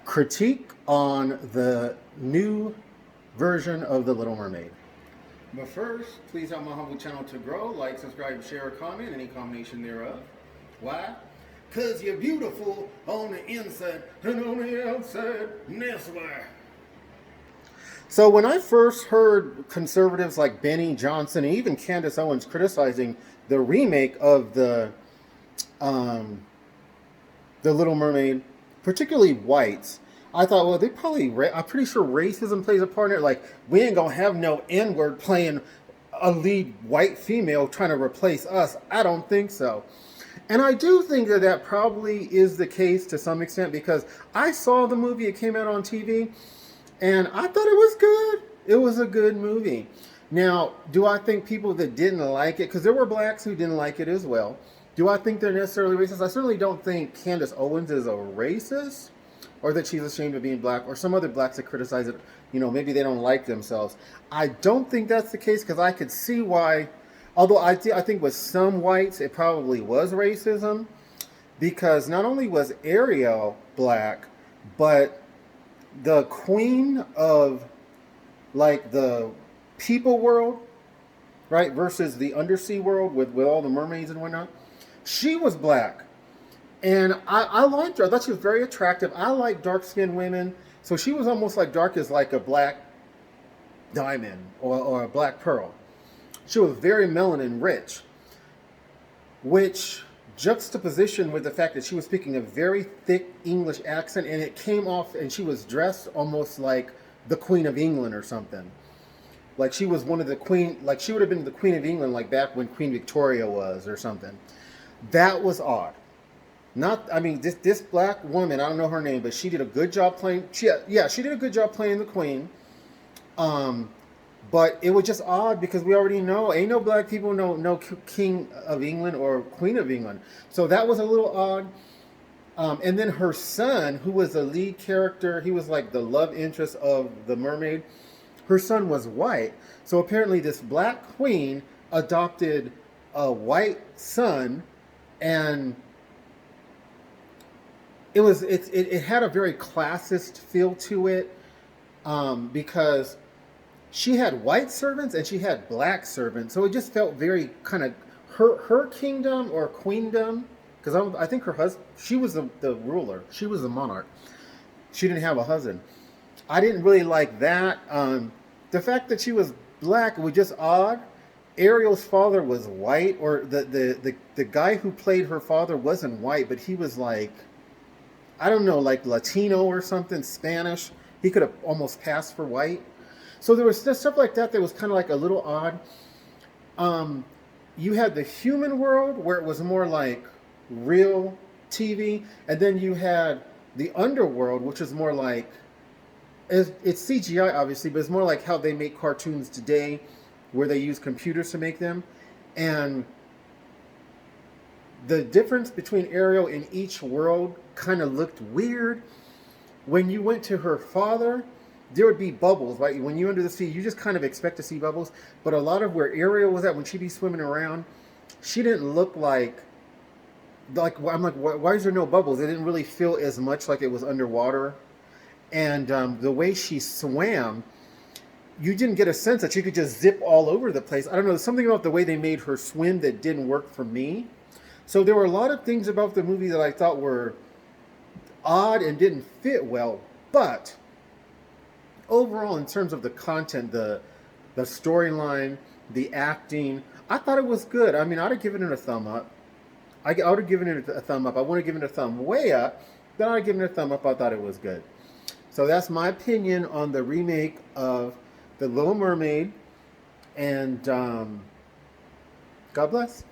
critique on the new version of The Little Mermaid. But first, please help my humble channel to grow. Like, subscribe, share, comment, any combination thereof. Why? Because you're beautiful on the inside and on the outside. That's why. So when I first heard conservatives like Benny Johnson and even Candace Owens criticizing the remake of the Little Mermaid, particularly whites, I thought, well, they probably, I'm pretty sure racism plays a part in it. Like, we ain't gonna have no N-word playing a lead white female trying to replace us. I don't think so. And I do think that that probably is the case to some extent, because I saw the movie, it came out on TV, and I thought it was good. It was a good movie. Now, do I think people that didn't like it, because there were blacks who didn't like it as well, do I think they're necessarily racist? I certainly don't think Candace Owens is a racist, or that she's ashamed of being black, or some other blacks that criticize it, maybe they don't like themselves. I don't think that's the case, because I could see why, although I think with some whites it probably was racism, because not only was Ariel black, but the queen of, like, the people world, right, versus the undersea world with all the mermaids and whatnot, she was black. And I liked her. I thought she was very attractive. I like dark-skinned women. So she was almost like dark as like a black diamond or a black pearl. She was very melanin rich, which juxtaposition with the fact that she was speaking a very thick English accent, and it came off, and she was dressed almost like the Queen of England or something. Like she was one of the queen, like she would have been the Queen of England, like back when Queen Victoria was or something. That was odd. This black woman, I don't know her name, but she did a good job playing. She did a good job playing the queen. But it was just odd because we already know ain't no black people, no King of England or Queen of England. So that was a little odd. And then her son, who was the lead character, he was like the love interest of the mermaid. Her son was white. So apparently this black queen adopted a white son, and it had a very classist feel to it, because she had white servants and she had black servants, so it just felt very kind of her kingdom or queendom, because I think her husband, she was the ruler, she was the monarch, she didn't have a husband. I didn't really like that. The fact that she was black was just odd. Ariel's father was white, or the guy who played her father wasn't white, but he was like, I don't know, like Latino or something, Spanish. He could have almost passed for white. So there was stuff like that was kind of like a little odd. You had the human world where it was more like real TV, and then you had the underworld, which is more like, it's CGI obviously, but it's more like how they make cartoons today, where they use computers to make them. And the difference between Ariel in each world kind of looked weird. When you went to her father, there would be bubbles, right? When you're under the sea, you just kind of expect to see bubbles. But a lot of where Ariel was at, when she'd be swimming around, she didn't look like I'm like, why is there no bubbles? It didn't really feel as much like it was underwater. And the way she swam, you didn't get a sense that she could just zip all over the place. I don't know, there's something about the way they made her swim that didn't work for me. So there were a lot of things about the movie that I thought were odd and didn't fit well. But overall, in terms of the content, the storyline, the acting, I thought it was good. I mean, I'd have given it a thumb up. I would have given it a thumb up. I wouldn't have given it a thumb way up. Then I'd have given it a thumb up. I thought it was good. So that's my opinion on the remake of The Little Mermaid. And God bless.